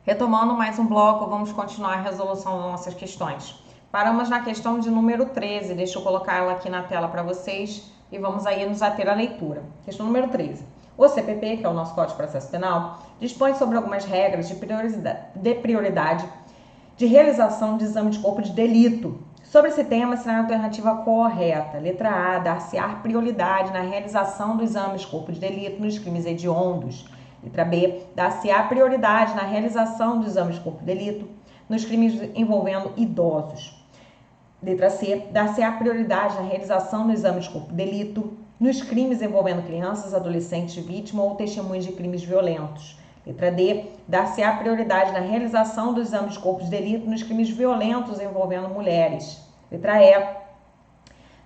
Retomando mais um bloco, vamos continuar a resolução das nossas questões. Paramos na questão de número 13, deixa eu colocar ela aqui na tela para vocês e vamos aí nos ater à leitura. Questão número 13. O CPP, que é o nosso Código de Processo Penal, dispõe sobre algumas regras de prioridade de realização de exame de corpo de delito. Sobre esse tema, será a alternativa correta. Letra A, dar-se-á prioridade na realização do exame de corpo de delito nos crimes hediondos. Letra B, dar-se-á prioridade na realização do exame de corpo de delito nos crimes envolvendo idosos. Letra C, dar-se-á prioridade na realização do exame de corpo de delito nos crimes envolvendo crianças, adolescentes, vítimas ou testemunhas de crimes violentos. Letra D, dar-se-á prioridade na realização do exame de corpo de delito nos crimes violentos envolvendo mulheres. Letra E,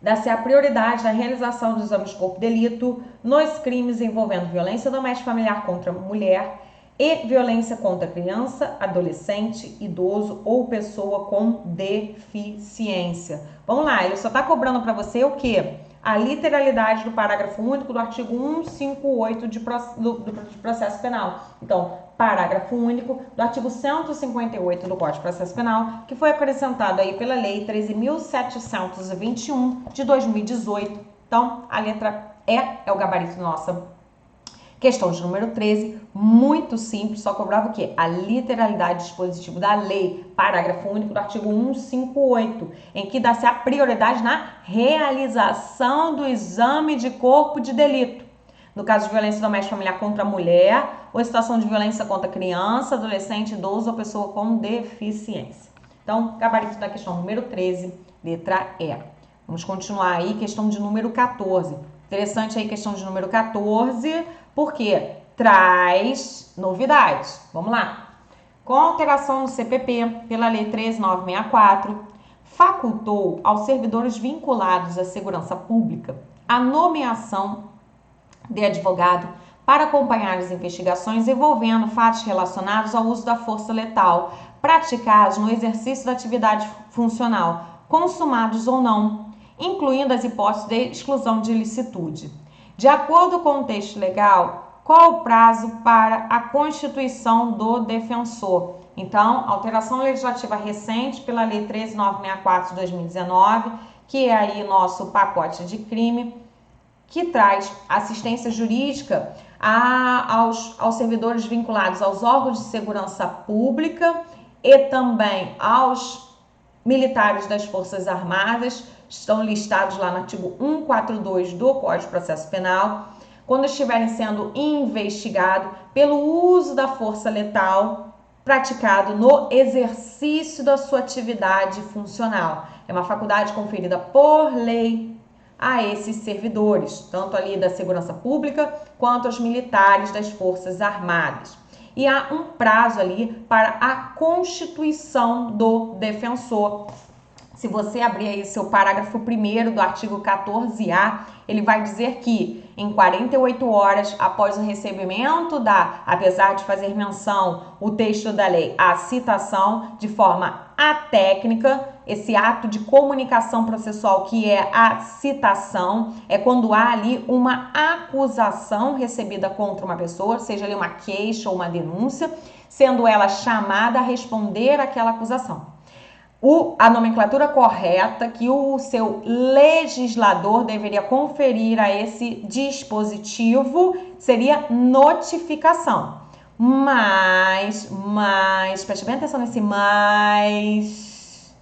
dar-se-á prioridade na realização do exame de corpo de delito nos crimes envolvendo violência doméstica familiar contra mulher e violência contra criança, adolescente, idoso ou pessoa com deficiência. Vamos lá, ele só está cobrando para você o quê? A literalidade do parágrafo único do artigo 158 do processo penal. Então, parágrafo único do artigo 158 do Código de Processo Penal, que foi acrescentado aí pela Lei 13.721 de 2018. Então, a letra E é o gabarito da nossa questão de número 13, muito simples, só cobrava o quê? A literalidade dispositiva da lei, parágrafo único do artigo 158, em que dá-se a prioridade na realização do exame de corpo de delito. No caso de violência doméstica familiar contra a mulher, ou situação de violência contra criança, adolescente, idoso ou pessoa com deficiência. Então, gabarito da questão número 13, letra E. Vamos continuar aí, questão de número 14. Interessante aí, questão de número 14, porque traz novidades. Vamos lá. Com a alteração no CPP pela Lei 13.964, facultou aos servidores vinculados à segurança pública a nomeação de advogado para acompanhar as investigações envolvendo fatos relacionados ao uso da força letal praticados no exercício da atividade funcional, consumados ou não, incluindo as hipóteses de exclusão de ilicitude. De acordo com o texto legal, qual o prazo para a constituição do defensor? Então, alteração legislativa recente pela Lei 13.964 de 2019, que é aí nosso pacote de crime, que traz assistência jurídica aos servidores vinculados aos órgãos de segurança pública e também aos militares das Forças Armadas, estão listados lá no artigo 142 do Código de Processo Penal, quando estiverem sendo investigados pelo uso da força letal praticado no exercício da sua atividade funcional. É uma faculdade conferida por lei a esses servidores, tanto ali da segurança pública quanto aos militares das Forças Armadas. E há um prazo ali para a constituição do defensor. Se você abrir aí seu parágrafo 1º do artigo 14A, ele vai dizer que em 48 horas após o recebimento apesar de fazer menção o texto da lei, a citação de forma atécnica, esse ato de comunicação processual que é a citação, é quando há ali uma acusação recebida contra uma pessoa, seja ali uma queixa ou uma denúncia, sendo ela chamada a responder àquela acusação. A nomenclatura correta que o seu legislador deveria conferir a esse dispositivo seria notificação. Mas, preste bem atenção nesse mas,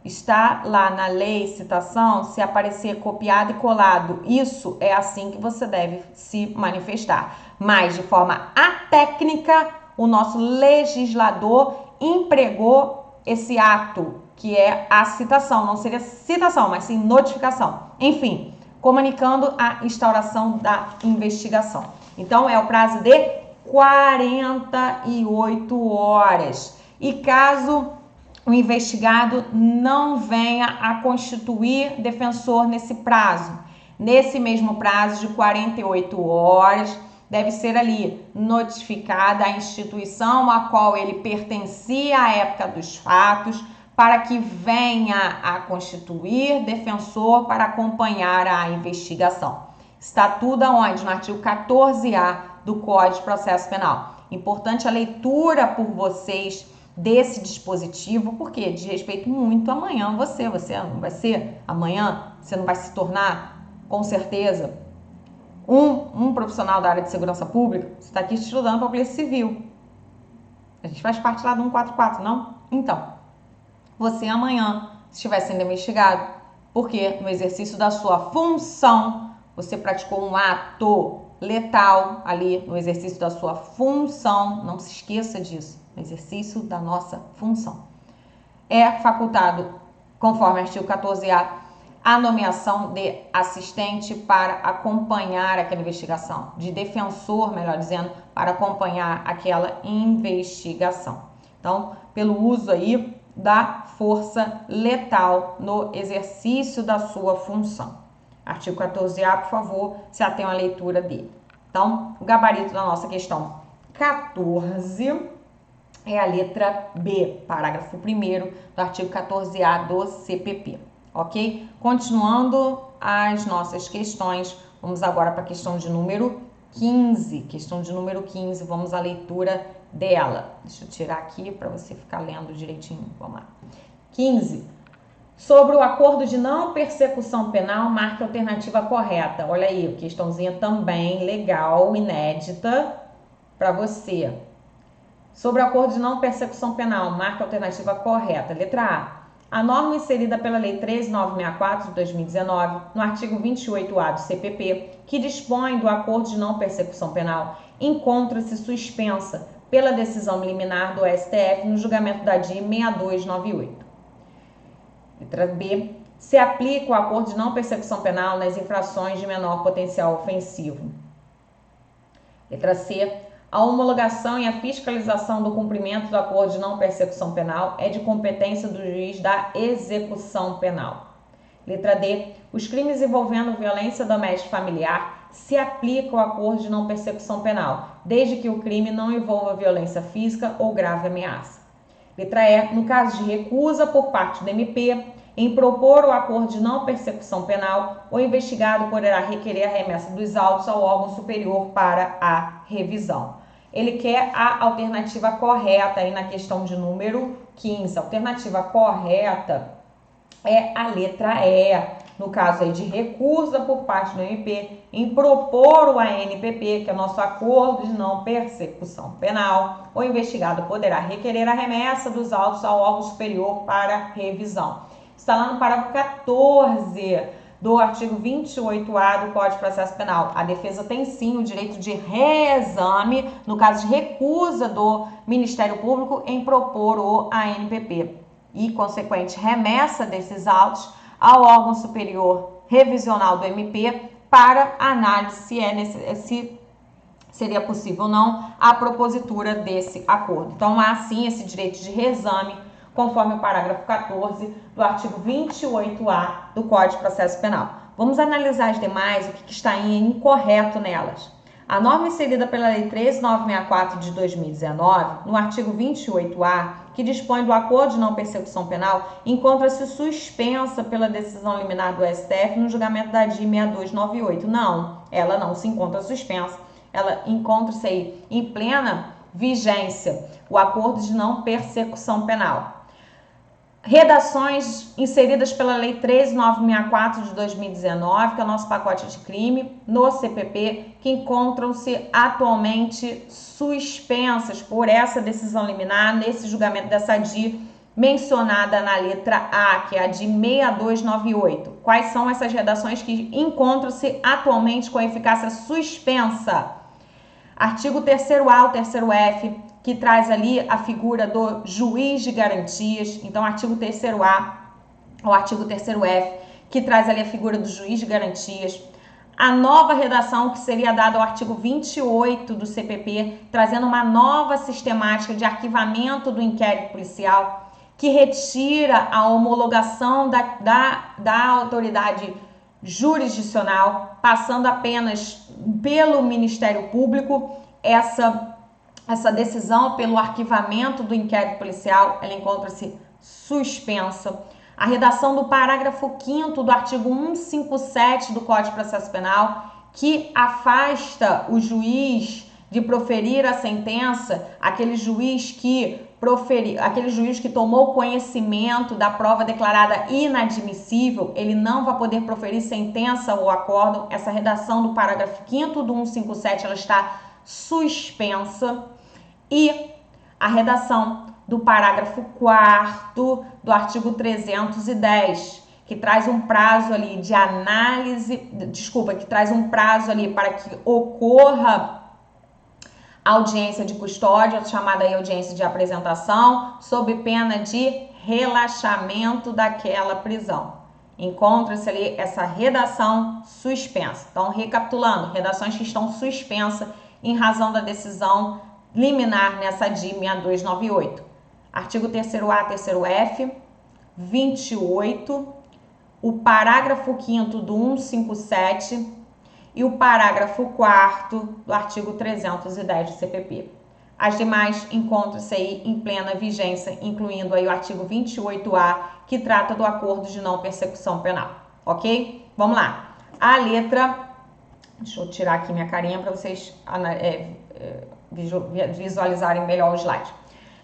está lá na lei, citação, se aparecer copiado e colado, isso é assim que você deve se manifestar. Mas, de forma atécnica, o nosso legislador empregou esse ato, que é a citação, não seria citação, mas sim notificação. Enfim, comunicando a instauração da investigação. Então, é o prazo de 48 horas. E caso o investigado não venha a constituir defensor nesse prazo, nesse mesmo prazo de 48 horas, deve ser ali notificada a instituição a qual ele pertencia à época dos fatos, para que venha a constituir defensor para acompanhar a investigação. Está tudo aonde? No artigo 14A do Código de Processo Penal. Importante a leitura por vocês desse dispositivo, porque diz respeito muito amanhã você não vai ser amanhã, você não vai se tornar, com certeza, um profissional da área de segurança pública. Você está aqui estudando para a Polícia Civil. A gente faz parte lá do 144, não? Então, você amanhã, se estiver sendo investigado, porque no exercício da sua função, você praticou um ato letal ali no exercício da sua função, não se esqueça disso, no exercício da nossa função. É facultado, conforme artigo 14A, a nomeação de assistente para acompanhar aquela investigação, de defensor, melhor dizendo, para acompanhar aquela investigação. Então, pelo uso aí da força letal no exercício da sua função. Artigo 14A, por favor, se atenham à leitura dele. Então, o gabarito da nossa questão 14 é a letra B, parágrafo 1º do artigo 14A do CPP, ok? Continuando as nossas questões, vamos agora para a questão de número 15. Questão de número 15, vamos à leitura dela. Deixa eu tirar aqui para você ficar lendo direitinho. Vamos lá. 15. Sobre o acordo de não persecução penal, marque a alternativa correta. Olha aí, questãozinha também legal, inédita para você. Sobre o acordo de não persecução penal, marque a alternativa correta. Letra A. A norma inserida pela Lei 13.964 de 2019, no artigo 28A do CPP, que dispõe do acordo de não persecução penal, encontra-se suspensa pela decisão liminar do STF no julgamento da DI 6298. Letra B. Se aplica o acordo de não persecução penal nas infrações de menor potencial ofensivo. Letra C. A homologação e a fiscalização do cumprimento do acordo de não persecução penal é de competência do juiz da execução penal. Letra D. Os crimes envolvendo violência doméstica familiar se aplica o acordo de não persecução penal, desde que o crime não envolva violência física ou grave ameaça. Letra E. No caso de recusa por parte do MP em propor o acordo de não persecução penal, o investigado poderá requerer a remessa dos autos ao órgão superior para a revisão. Ele quer a alternativa correta aí na questão de número 15. A alternativa correta é a letra E. No caso aí de recusa por parte do MP em propor o ANPP, que é o nosso acordo de não persecução penal, o investigado poderá requerer a remessa dos autos ao órgão superior para revisão. Está lá no parágrafo 14 do artigo 28A do Código de Processo Penal. A defesa tem sim o direito de reexame no caso de recusa do Ministério Público em propor o ANPP e consequente remessa desses autos ao órgão superior revisional do MP para análise se seria possível ou não a propositura desse acordo. Então, há sim esse direito de reexame, conforme o parágrafo 14 do artigo 28A do Código de Processo Penal. Vamos analisar as demais, o que está incorreto nelas. A norma inserida pela Lei 13.964 de 2019, no artigo 28A, que dispõe do acordo de não persecução penal, encontra-se suspensa pela decisão liminar do STF no julgamento da DI 6298. Não, ela não se encontra suspensa, ela encontra-se aí em plena vigência, o acordo de não persecução penal. Redações inseridas pela Lei 13.964 de 2019, que é o nosso pacote de crime, no CPP, que encontram-se atualmente suspensas por essa decisão liminar, nesse julgamento dessa DI mencionada na letra A, que é a DI 6298. Quais são essas redações que encontram-se atualmente com eficácia suspensa? Artigo 3º-A ao 3º-F, que traz ali a figura do juiz de garantias. Então, artigo 3º-A ao artigo 3º-F, que traz ali a figura do juiz de garantias. A nova redação que seria dada ao artigo 28 do CPP, trazendo uma nova sistemática de arquivamento do inquérito policial, que retira a homologação da autoridade jurisdicional, passando apenas pelo Ministério Público. Essa decisão pelo arquivamento do inquérito policial, ela encontra-se suspensa. A redação do parágrafo 5º do artigo 157 do Código de Processo Penal, que afasta o juiz de proferir a sentença, aquele juiz que tomou conhecimento da prova declarada inadmissível, ele não vai poder proferir sentença ou acórdão. Essa redação do parágrafo 5º do 157, ela está suspensa. E a redação do parágrafo 4º do artigo 310, que traz um prazo ali de análise, que traz um prazo ali para que ocorra audiência de custódia, chamada aí audiência de apresentação, sob pena de relaxamento daquela prisão. Encontra-se ali essa redação suspensa. Então, recapitulando, redações que estão suspensas em razão da decisão liminar nessa DI 6298. Artigo 3º-A, 3º-F, 28, o parágrafo 5º do 157 e o parágrafo 4º do artigo 310 do CPP. As demais encontram-se aí em plena vigência, incluindo aí o artigo 28A, que trata do acordo de não persecução penal, ok? Vamos lá. A letra... Deixa eu tirar aqui minha carinha para vocês visualizarem melhor o slide.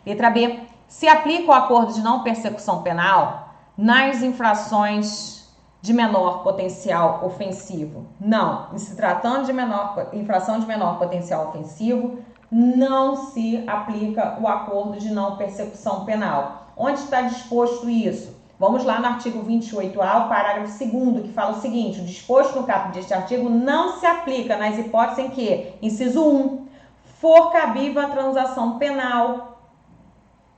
Letra B. Se aplica o acordo de não persecução penal nas infrações de menor potencial ofensivo? Não. Em se tratando de infração de menor potencial ofensivo, não se aplica o acordo de não persecução penal. Onde está disposto isso? Vamos lá no artigo 28A, o parágrafo 2º, que fala o seguinte: o disposto no caput deste artigo não se aplica nas hipóteses em que, inciso 1, for cabível a transação penal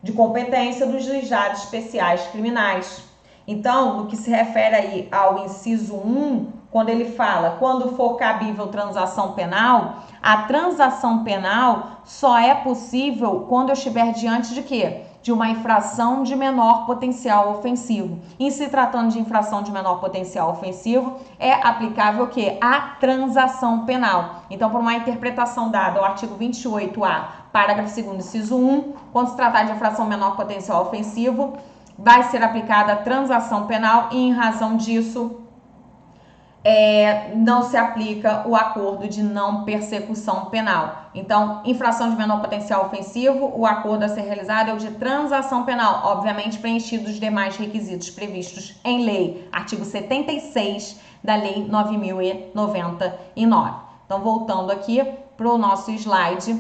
de competência dos juizados especiais criminais. Então, no que se refere aí ao inciso 1, quando ele fala, quando for cabível transação penal, a transação penal só é possível quando eu estiver diante de quê? De uma infração de menor potencial ofensivo. Em se tratando de infração de menor potencial ofensivo, é aplicável o quê? A transação penal. Então, por uma interpretação dada ao artigo 28A, parágrafo 2º, inciso 1, quando se tratar de infração menor potencial ofensivo, vai ser aplicada a transação penal e, em razão disso, não se aplica o acordo de não persecução penal. Então, infração de menor potencial ofensivo, o acordo a ser realizado é o de transação penal, obviamente preenchidos os demais requisitos previstos em lei, artigo 76 da Lei 9.099. Então, voltando aqui para o nosso slide,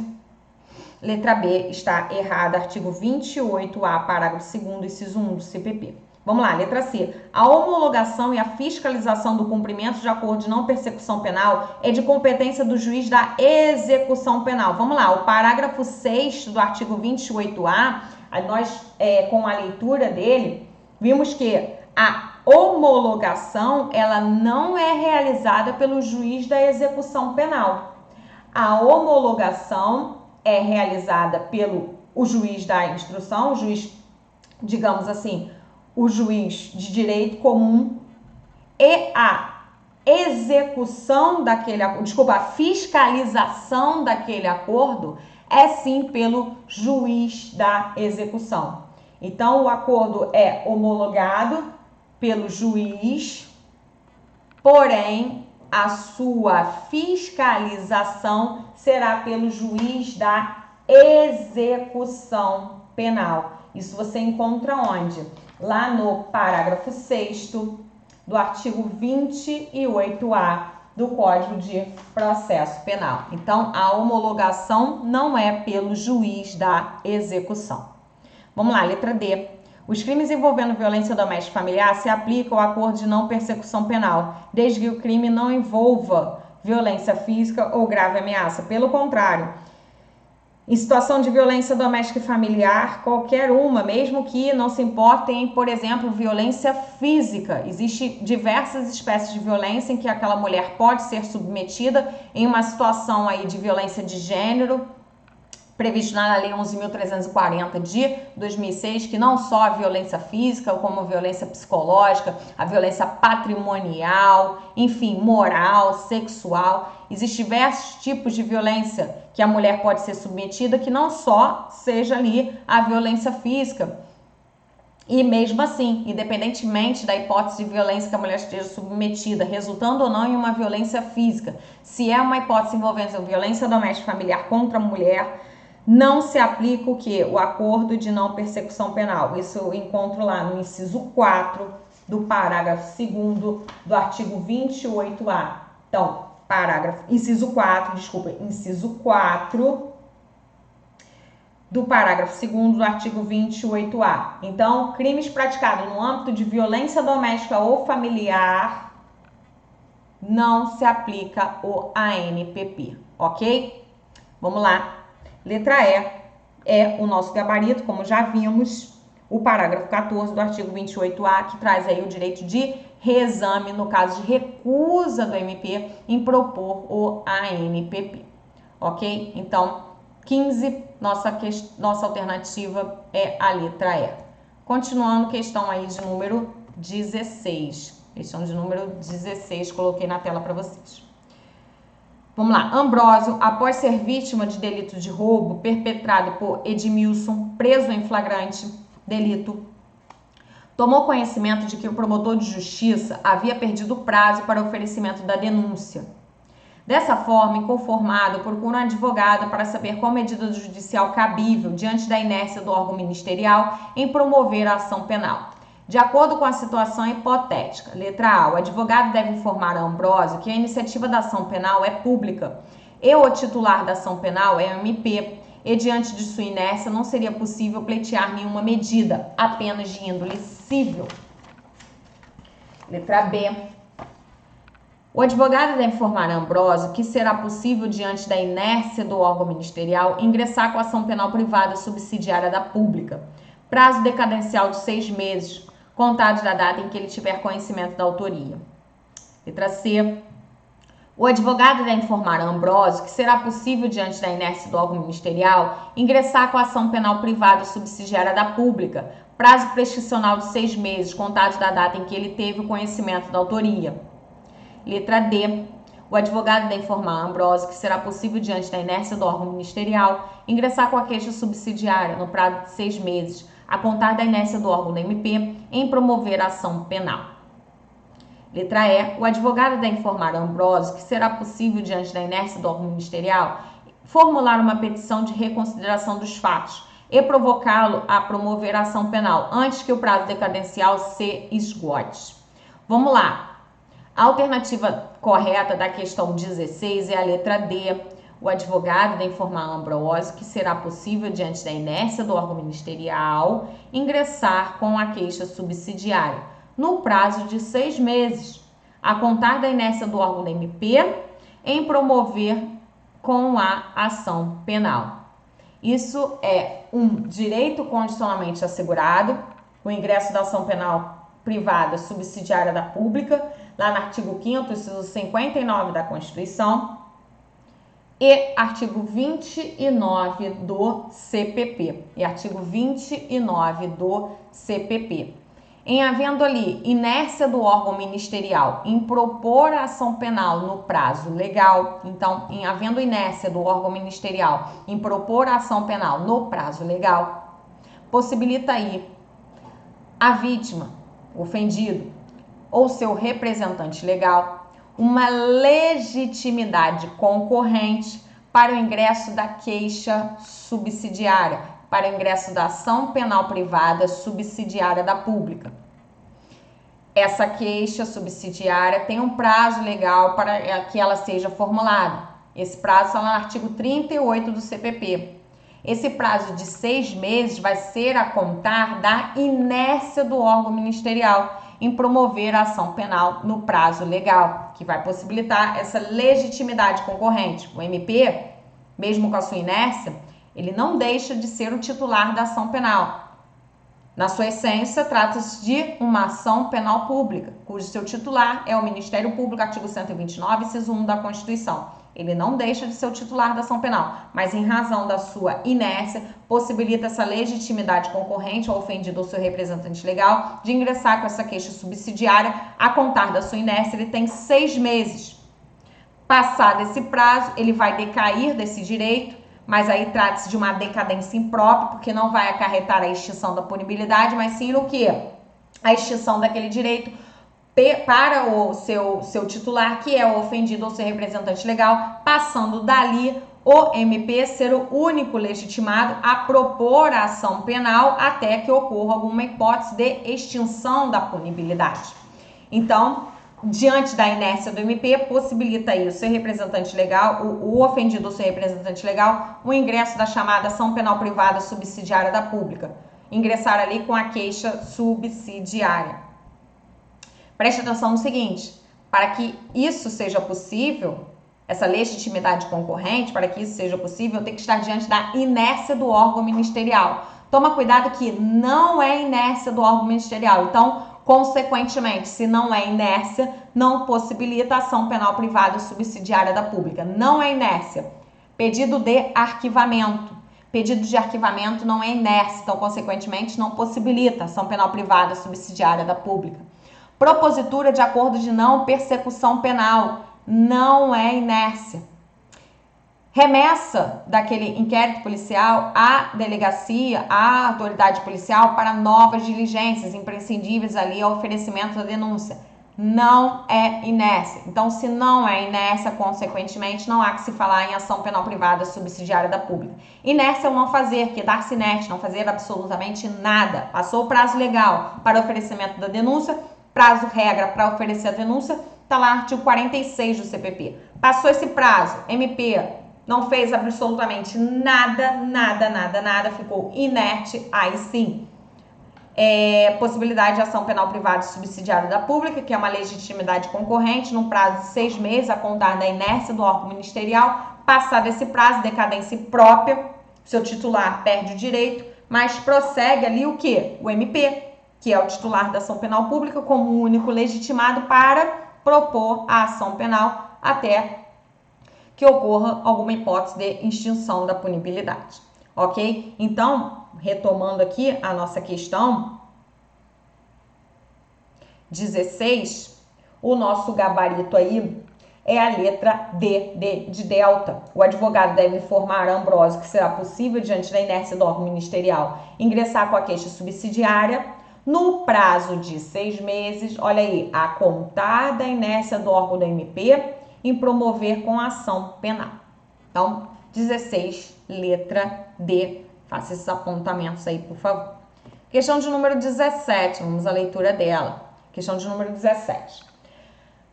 letra B está errada, artigo 28A, parágrafo 2º, inciso 1 do CPP. Vamos lá, letra C. A homologação e a fiscalização do cumprimento de acordo de não persecução penal é de competência do juiz da execução penal. Vamos lá, o parágrafo 6º do artigo 28A, nós, com a leitura dele, vimos que a homologação, ela não é realizada pelo juiz da execução penal. A homologação é realizada pelo juiz da instrução, o juiz, digamos assim, o juiz de direito comum, e a execução daquele acordo, a fiscalização daquele acordo é sim pelo juiz da execução. Então, o acordo é homologado pelo juiz, porém, a sua fiscalização será pelo juiz da execução penal. Isso você encontra onde? Lá no parágrafo 6º do artigo 28A do Código de Processo Penal. Então, a homologação não é pelo juiz da execução. Vamos lá, letra D. Os crimes envolvendo violência doméstica e familiar se aplicam ao acordo de não persecução penal, desde que o crime não envolva violência física ou grave ameaça. Pelo contrário, em situação de violência doméstica e familiar, qualquer uma, mesmo que não se importe em, por exemplo, violência física. Existem diversas espécies de violência em que aquela mulher pode ser submetida em uma situação aí de violência de gênero, previsto na Lei 11.340 de 2006, que não só a violência física, como a violência psicológica, a violência patrimonial, enfim, moral, sexual. Existem diversos tipos de violência que a mulher pode ser submetida, que não só seja ali a violência física. E mesmo assim, independentemente da hipótese de violência que a mulher esteja submetida, resultando ou não em uma violência física, se é uma hipótese envolvendo violência doméstica familiar contra a mulher, não se aplica o quê? O acordo de não persecução penal. Isso eu encontro lá no inciso 4 do parágrafo 2º do artigo 28A. Então, inciso 4 do parágrafo 2º do artigo 28A. Então, crimes praticados no âmbito de violência doméstica ou familiar não se aplica o ANPP, ok? Vamos lá. Letra E é o nosso gabarito, como já vimos, o parágrafo 14 do artigo 28A, que traz aí o direito de reexame no caso de recusa do MP em propor o ANPP, ok? Então, 15, nossa alternativa é a letra E. Continuando, questão aí de número 16. Questão de número 16, coloquei na tela para vocês. Vamos lá. Ambrósio, após ser vítima de delito de roubo perpetrado por Edmilson, preso em flagrante delito, tomou conhecimento de que o promotor de justiça havia perdido o prazo para oferecimento da denúncia. Dessa forma, inconformado, procura um advogado para saber qual medida judicial cabível diante da inércia do órgão ministerial em promover a ação penal. De acordo com a situação hipotética, letra A, o advogado deve informar a Ambrósio que a iniciativa da ação penal é pública e o titular da ação penal é o MP, e diante de sua inércia não seria possível pleitear nenhuma medida, apenas de índole civil. Letra B. O advogado deve informar a Ambrósio que será possível, diante da inércia do órgão ministerial, ingressar com a ação penal privada subsidiária da pública. Prazo decadencial de 6 meses, contados da data em que ele tiver conhecimento da autoria. Letra C. O advogado deve informar a Ambrósio que será possível, diante da inércia do órgão ministerial, ingressar com a ação penal privada subsidiária da pública. Prazo prescricional de 6 meses, contados da data em que ele teve o conhecimento da autoria. Letra D. O advogado deve informar a Ambrósio que será possível, diante da inércia do órgão ministerial, ingressar com a queixa subsidiária no prazo de 6 meses, a contar da inércia do órgão da MP, em promover a ação penal. Letra E. O advogado deve informar a Ambrósio que será possível, diante da inércia do órgão ministerial, formular uma petição de reconsideração dos fatos e provocá-lo a promover a ação penal antes que o prazo decadencial se esgote. Vamos lá. A alternativa correta da questão 16 é a letra D. O advogado deve informar a Ambrósio que será possível, diante da inércia do órgão ministerial, ingressar com a queixa subsidiária no prazo de 6 meses, a contar da inércia do órgão da MP, em promover com a ação penal. Isso é um direito constitucionalmente assegurado, o ingresso da ação penal privada subsidiária da pública, lá no artigo 5º, inciso 59 da Constituição, e artigo 29 do CPP. Em havendo ali inércia do órgão ministerial em propor a ação penal no prazo legal, então, em havendo inércia do órgão ministerial em propor a ação penal no prazo legal, possibilita aí a vítima, ofendido, ou seu representante legal, uma legitimidade concorrente para o ingresso da queixa subsidiária, para o ingresso da ação penal privada subsidiária da pública. Essa queixa subsidiária tem um prazo legal para que ela seja formulada. Esse prazo está no artigo 38 do CPP. Esse prazo de 6 meses vai ser a contar da inércia do órgão ministerial em promover a ação penal no prazo legal, que vai possibilitar essa legitimidade concorrente. O MP, mesmo com a sua inércia, ele não deixa de ser o titular da ação penal. Na sua essência, trata-se de uma ação penal pública, cujo seu titular é o Ministério Público, artigo 129, inciso 1 da Constituição. Ele não deixa de ser o titular da ação penal, mas em razão da sua inércia, possibilita essa legitimidade concorrente ao ofendido ou seu representante legal de ingressar com essa queixa subsidiária a contar da sua inércia. Ele tem 6 meses. Passado esse prazo, ele vai decair desse direito mas aí trata-se de uma decadência imprópria, porque não vai acarretar a extinção da punibilidade, mas sim no que? A extinção daquele direito para o seu titular, que é o ofendido ou seu representante legal, passando dali o MP ser o único legitimado a propor a ação penal até que ocorra alguma hipótese de extinção da punibilidade. Então, diante da inércia do MP, possibilita aí o seu representante legal, o ofendido ou seu representante legal, o ingresso da chamada ação penal privada subsidiária da pública. Ingressar ali com a queixa subsidiária. Preste atenção no seguinte, para que isso seja possível, essa legitimidade concorrente, para que isso seja possível, tem que estar diante da inércia do órgão ministerial. Toma cuidado que não é inércia do órgão ministerial. Então, consequentemente, se não é inércia, não possibilita a ação penal privada subsidiária da pública. Não é inércia. Pedido de arquivamento. Pedido de arquivamento não é inércia, então, consequentemente, não possibilita a ação penal privada subsidiária da pública. Propositura de acordo de não persecução penal. Não é inércia. Remessa daquele inquérito policial à delegacia, à autoridade policial para novas diligências imprescindíveis ali ao oferecimento da denúncia. Não é inércia. Então, se não é inércia, consequentemente, não há que se falar em ação penal privada subsidiária da pública. Inércia é o não fazer, quedar-se inerte, não fazer absolutamente nada. Passou o prazo legal para oferecimento da denúncia, prazo regra para oferecer a denúncia, está lá artigo 46 do CPP. Passou esse prazo, MP não fez absolutamente nada, ficou inerte, aí sim. Possibilidade de ação penal privada subsidiária da pública, que é uma legitimidade concorrente, num prazo de 6 meses, a contar da inércia do órgão ministerial. Passado esse prazo, decadência própria, seu titular perde o direito, mas prossegue ali o quê? O MP, que é o titular da ação penal pública, como o único legitimado para propor a ação penal até que ocorra alguma hipótese de extinção da punibilidade, ok? Então, retomando aqui a nossa questão 16, o nosso gabarito aí é a letra D de delta. O advogado deve informar a Ambrósio que será possível, diante da inércia do órgão ministerial, ingressar com a queixa subsidiária no prazo de 6 meses, olha aí, a contar da inércia do órgão da MP, em promover com a ação penal. Então, 16, letra D. Faça esses apontamentos aí, por favor. Questão de número 17, vamos à leitura dela. Questão de número 17.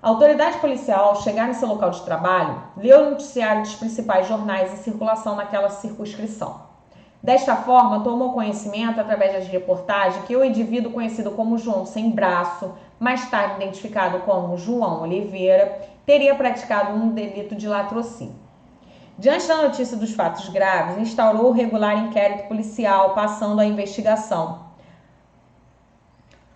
A autoridade policial, ao chegar no seu local de trabalho, leu o noticiário dos principais jornais em circulação naquela circunscrição. Desta forma, tomou conhecimento, através das reportagens, que o indivíduo conhecido como João Sem Braço, mais tarde identificado como João Oliveira, teria praticado um delito de latrocínio. Diante da notícia dos fatos graves, instaurou o regular inquérito policial, passando a investigação.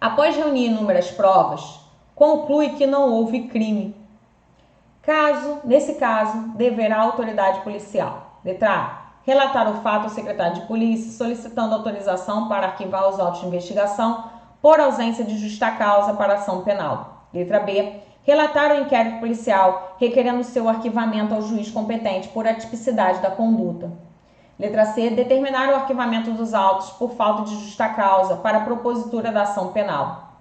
Após reunir inúmeras provas, conclui que não houve crime. Nesse caso, deverá a autoridade policial, letra A, relatar o fato ao secretário de polícia, solicitando autorização para arquivar os autos de investigação por ausência de justa causa para ação penal. Letra B, relatar o inquérito policial, requerendo seu arquivamento ao juiz competente por atipicidade da conduta. Letra C, determinar o arquivamento dos autos por falta de justa causa para a propositura da ação penal.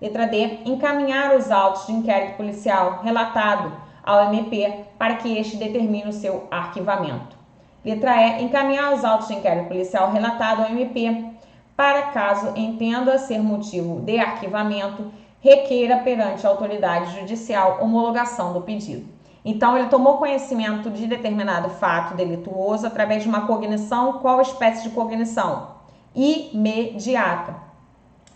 Letra D, encaminhar os autos de inquérito policial relatado ao MP para que este determine o seu arquivamento. Letra E, encaminhar os autos de inquérito policial relatado ao MP para, caso entenda ser motivo de arquivamento, requeira perante a autoridade judicial homologação do pedido. Então, ele tomou conhecimento de determinado fato delituoso através de uma cognição. Qual espécie de cognição? Imediata.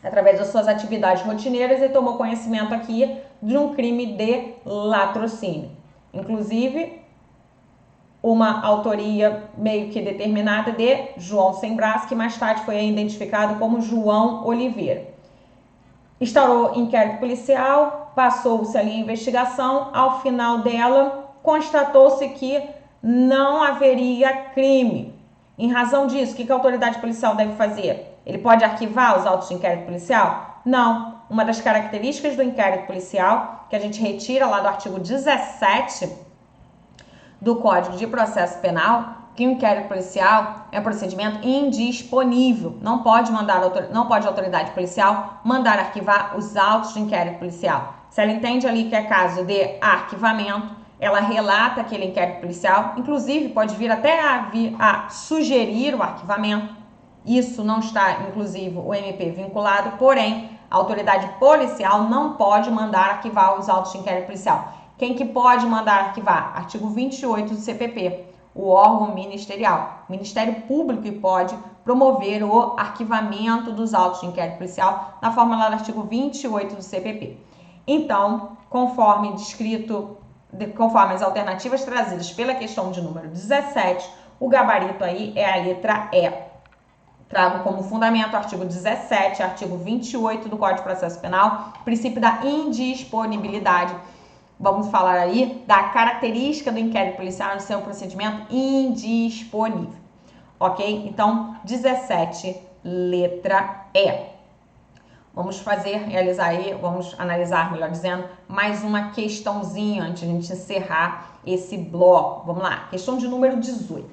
Através das suas atividades rotineiras, ele tomou conhecimento aqui de um crime de latrocínio. Inclusive, uma autoria meio que determinada de João Sem Braço, que mais tarde foi identificado como João Oliveira. Instaurou inquérito policial, passou-se ali a investigação, ao final dela constatou-se que não haveria crime. Em razão disso, o que a autoridade policial deve fazer? Ele pode arquivar os autos de inquérito policial? Não. Uma das características do inquérito policial, que a gente retira lá do artigo 17 do Código de Processo Penal, que o inquérito policial é um procedimento indisponível. Não pode a autoridade policial mandar arquivar os autos de inquérito policial. Se ela entende ali que é caso de arquivamento, ela relata aquele inquérito policial, inclusive pode vir até a sugerir o arquivamento. Isso não está, inclusive, o MP vinculado, porém, a autoridade policial não pode mandar arquivar os autos de inquérito policial. Quem que pode mandar arquivar? Artigo 28 do CPP, o órgão ministerial. O Ministério Público que pode promover o arquivamento dos autos de inquérito policial na forma lá do artigo 28 do CPP. Então, conforme as alternativas trazidas pela questão de número 17, o gabarito aí é a letra E. Trago como fundamento o artigo 17, artigo 28 do Código de Processo Penal, princípio da indisponibilidade. Vamos falar aí da característica do inquérito policial de ser um procedimento indisponível. Ok? Então, 17, letra E. Vamos analisar, melhor dizendo, mais uma questãozinha antes de a gente encerrar esse bloco. Vamos lá, questão de número 18.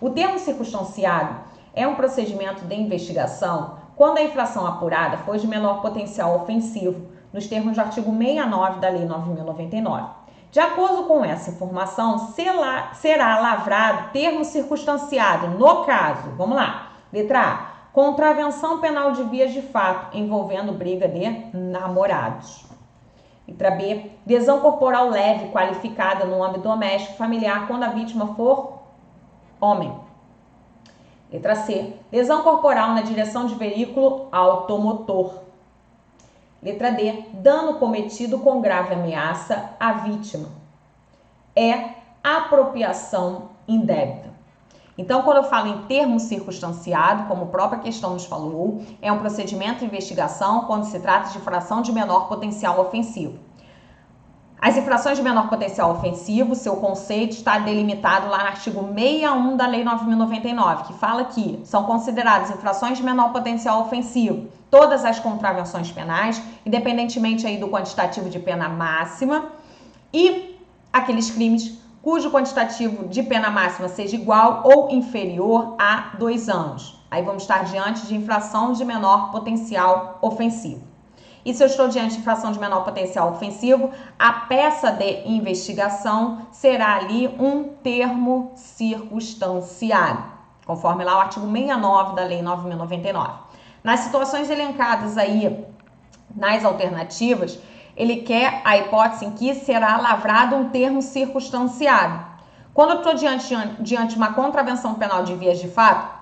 O termo circunstanciado é um procedimento de investigação quando a infração apurada for de menor potencial ofensivo, nos termos do artigo 69 da Lei 9.099. De acordo com essa informação, será lavrado termo circunstanciado no caso, vamos lá, letra A, contravenção penal de vias de fato envolvendo briga de namorados. Letra B, lesão corporal leve qualificada no âmbito doméstico e familiar quando a vítima for homem. Letra C, lesão corporal na direção de veículo automotor. Letra D, dano cometido com grave ameaça à vítima. É apropriação indébita. Então, quando eu falo em termo circunstanciado, como a própria questão nos falou, é um procedimento de investigação quando se trata de infração de menor potencial ofensivo. As infrações de menor potencial ofensivo, seu conceito está delimitado lá no artigo 61 da Lei 9.099, que fala que são consideradas infrações de menor potencial ofensivo todas as contravenções penais, independentemente aí do quantitativo de pena máxima, e aqueles crimes cujo quantitativo de pena máxima seja igual ou inferior a 2 anos. Aí vamos estar diante de infração de menor potencial ofensivo. E se eu estou diante de infração de menor potencial ofensivo, a peça de investigação será ali um termo circunstanciado, conforme lá o artigo 69 da Lei 9.099. Nas situações elencadas aí nas alternativas, ele quer a hipótese em que será lavrado um termo circunstanciado. Quando eu estou diante de uma contravenção penal de vias de fato,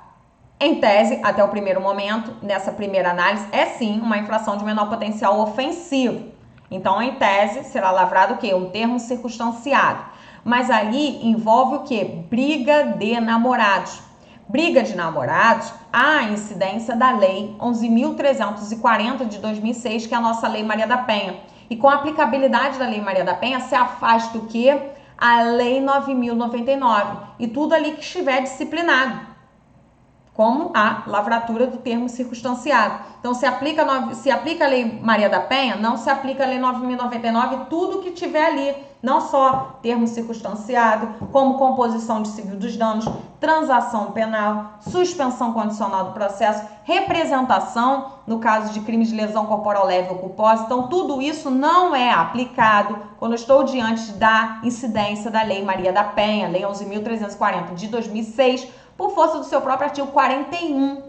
em tese, até o primeiro momento, nessa primeira análise, é sim uma infração de menor potencial ofensivo. Então, em tese, será lavrado o quê? Um termo circunstanciado. Mas aí envolve o quê? Briga de namorados. Briga de namorados, há a incidência da Lei 11.340 de 2006, que é a nossa Lei Maria da Penha. E com a aplicabilidade da Lei Maria da Penha, se afasta o quê? A Lei 9.099. E tudo ali que estiver disciplinado, como a lavratura do termo circunstanciado. Então, se aplica a Lei Maria da Penha, não se aplica a Lei 9.099, tudo que tiver ali, não só termo circunstanciado, como composição de civil dos danos, transação penal, suspensão condicional do processo, representação, no caso de crimes de lesão corporal leve ou culposa. Então, tudo isso não é aplicado quando eu estou diante da incidência da Lei Maria da Penha, Lei 11.340 de 2006, por força do seu próprio artigo 41,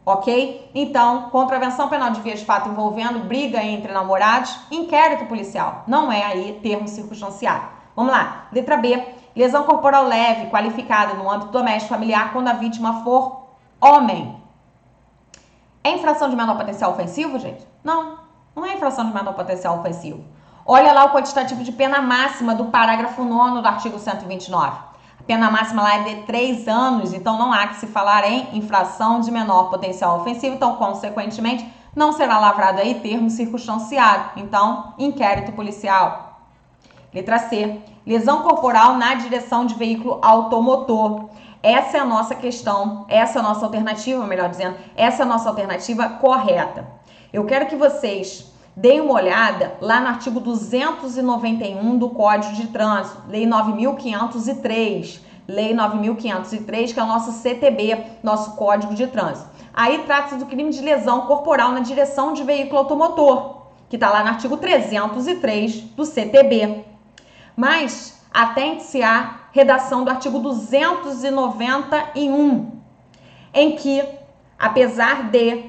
ok? Então, contravenção penal de vias de fato envolvendo briga entre namorados, inquérito policial, não é aí termo circunstanciado. Vamos lá, letra B, lesão corporal leve qualificada no âmbito doméstico familiar quando a vítima for homem. É infração de menor potencial ofensivo, gente? Não, não é infração de menor potencial ofensivo. Olha lá o quantitativo de pena máxima do parágrafo 9º do artigo 129. A pena máxima lá é de 3 anos, então não há que se falar em infração de menor potencial ofensivo, então, consequentemente, não será lavrado aí termo circunstanciado. Então, inquérito policial. Letra C, lesão corporal na direção de veículo automotor. Essa é a nossa questão, essa é a nossa alternativa, melhor dizendo, essa é a nossa alternativa correta. Eu quero que vocês deem uma olhada lá no artigo 291 do Código de Trânsito, Lei 9.503, Lei 9.503, que é o nosso CTB, nosso Código de Trânsito. Aí trata-se do crime de lesão corporal na direção de veículo automotor, que está lá no artigo 303 do CTB. Mas atente-se à redação do artigo 291, em que, apesar de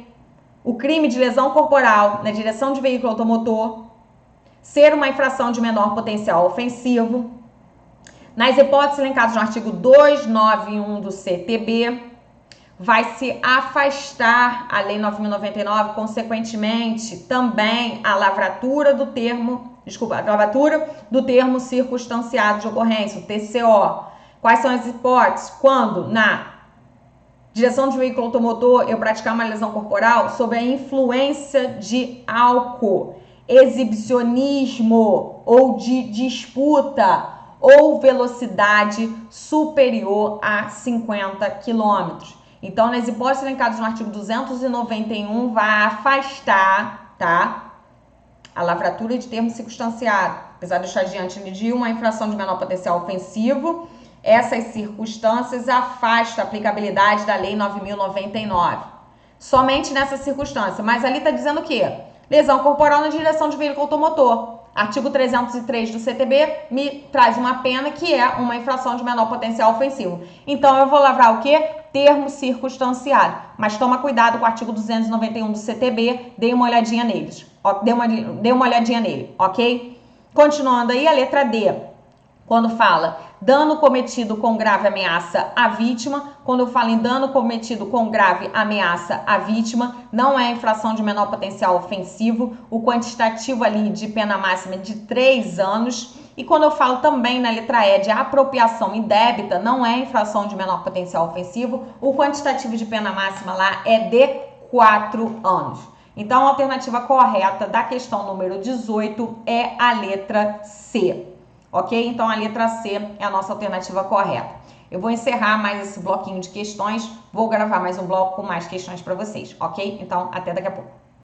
o crime de lesão corporal na direção de veículo automotor ser uma infração de menor potencial ofensivo, nas hipóteses elencadas no artigo 291 do CTB, vai se afastar a Lei 9.099, consequentemente, também a lavratura do termo circunstanciado de ocorrência, o TCO. Quais são as hipóteses? Quando, na direção de veículo automotor, eu praticar uma lesão corporal sob a influência de álcool, exibicionismo ou de disputa ou velocidade superior a 50 km. Então, nas hipóteses elencadas no artigo 291, vai afastar, tá? A lavratura de termo circunstanciado, apesar de estar diante de uma infração de menor potencial ofensivo, essas circunstâncias afastam a aplicabilidade da Lei 9.099. Somente nessa circunstância. Mas ali está dizendo o quê? Lesão corporal na direção de veículo automotor. Artigo 303 do CTB me traz uma pena que é uma infração de menor potencial ofensivo. Então, eu vou lavrar o quê? Termo circunstanciado. Mas toma cuidado com o artigo 291 do CTB, dê uma olhadinha neles. Dê uma olhadinha nele, ok? Continuando aí, a letra D. Quando fala dano cometido com grave ameaça à vítima, quando eu falo em dano cometido com grave ameaça à vítima, não é infração de menor potencial ofensivo, o quantitativo ali de pena máxima é de 3 anos. E quando eu falo também na letra E de apropriação indébita, não é infração de menor potencial ofensivo, o quantitativo de pena máxima lá é de 4 anos. Então, a alternativa correta da questão número 18 é a letra C. Ok? Então, a letra C é a nossa alternativa correta. Eu vou encerrar mais esse bloquinho de questões, vou gravar mais um bloco com mais questões para vocês, ok? Então, até daqui a pouco.